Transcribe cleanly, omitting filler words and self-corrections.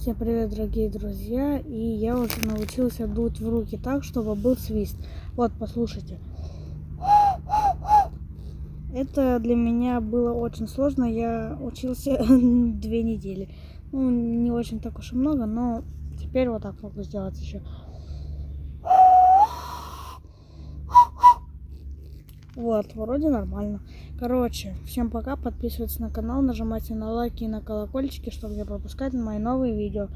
Всем привет, дорогие друзья! И я уже научился дуть в руки так, чтобы был свист. Вот, послушайте. Это для меня было очень сложно. Я учился 2 недели. Ну, не очень так уж и много, но теперь вот так могу сделать еще. Вот, вроде нормально. Короче, всем пока, подписывайтесь на канал, нажимайте на лайки и на колокольчики, чтобы не пропускать мои новые видео.